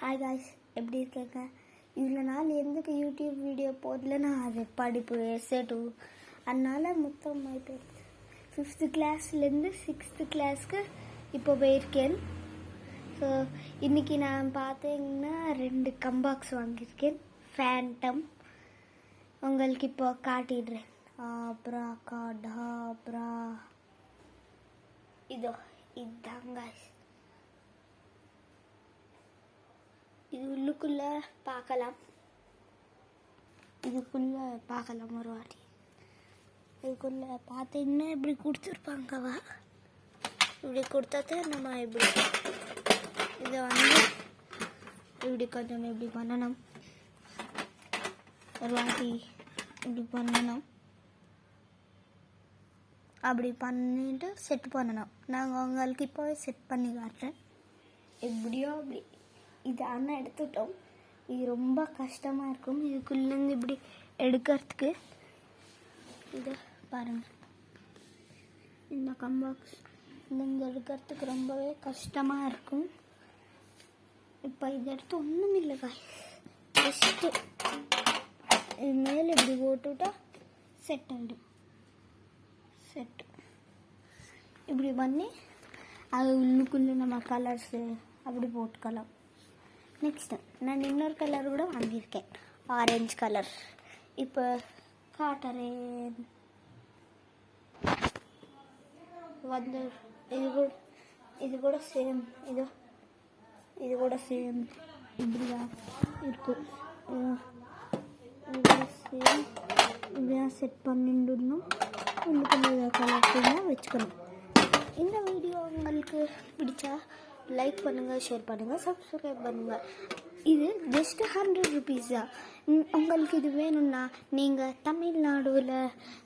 Hi guys, எப்படி இருக்கேங்க? இவ்வளோ நாள் எதுக்கு யூடியூப் வீடியோ போடலன்னா அது படிப்பு எஸ்ஏ2 அதனால் மொத்தம் 5th கிளாஸ்லேருந்து 6th கிளாஸ்க்கு இப்போ போயிருக்கேன். ஸோ இன்றைக்கி நான் பார்த்தீங்கன்னா 2 கம்பாக்ஸ் வாங்கியிருக்கேன். ஃபேண்டம் உங்களுக்கு இப்போ காட்டிடுறேன். ஆப்ரா இதுதாங்க. இது உள்ளுக்குள்ளே பார்க்கலாம் ஒரு வாட்டி. இதுக்குள்ளே பார்த்தீங்கன்னா இப்படி கொடுத்துருப்பாங்கவா, இப்படி கொடுத்தாது நம்ம இப்படி இதை இப்படி கொஞ்சம் இப்படி பண்ணணும். ஒரு வாட்டி இப்படி பண்ணணும், அப்படி பண்ணிட்டு செட் பண்ணணும். நாங்கள் உங்களுக்கு இப்போ செட் பண்ணி காட்டுறேன். எப்படியோ அப்படி இது அண்ணன் எடுத்துட்டோம். இது ரொம்ப கஷ்டமாக இருக்கும் இதுக்குள்ளேருந்து இப்படி எடுக்கிறதுக்கு. இதை பாருங்கள், இந்த கம்பாக்ஸ் இங்கே எடுக்கிறதுக்கு ரொம்பவே கஷ்டமாக இருக்கும். இப்போ இதை எடுத்து ஒன்றும் இல்லை காய், ஜஸ்ட்டு இது மேலே இப்படி போட்டுவிட்டா செட் ஆகிடும். இப்படி பண்ணி அது உள்ளுக்குள்ளே நம்ம கலர்ஸு அப்படி போட்டுக்கலாம். நெக்ஸ்ட்டு நான் இன்னொரு கலர் கூட வாங்கியிருக்கேன், ஆரஞ்சு கலர். இப்போ காட்டுறேன். வந்து இது கூட சேம் இது கூட சேம் இப்படி தான் இருக்கும். இது சேம் இப்படிதான் செட் பண்ணிடணும். உள்ளுக்குள்ள கலர் வச்சுக்கணும். இந்த வீடியோ உங்களுக்கு பிடிச்சா லைக் பண்ணுங்கள், ஷேர் பண்ணுங்கள், சப்ஸ்கிரைப் பண்ணுங்கள். இது ஜஸ்ட் 100 rupees தான். உங்களுக்கு இது வேணும்னா நீங்கள் தமிழ்நாடுவில்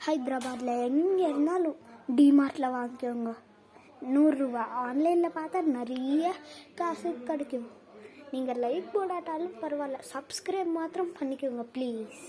ஹைதராபாத்தில் எங்கே இருந்தாலும் டிமார்ட்டில் வாங்கிக்கோங்க. 100 ரூபா. ஆன்லைனில் பார்த்தா நிறைய காசு கிடைக்கும். நீங்கள் லைக் போடாட்டாலும் பரவாயில்ல, சப்ஸ்கிரைப் மாத்திரம் பண்ணிக்கோங்க ப்ளீஸ்.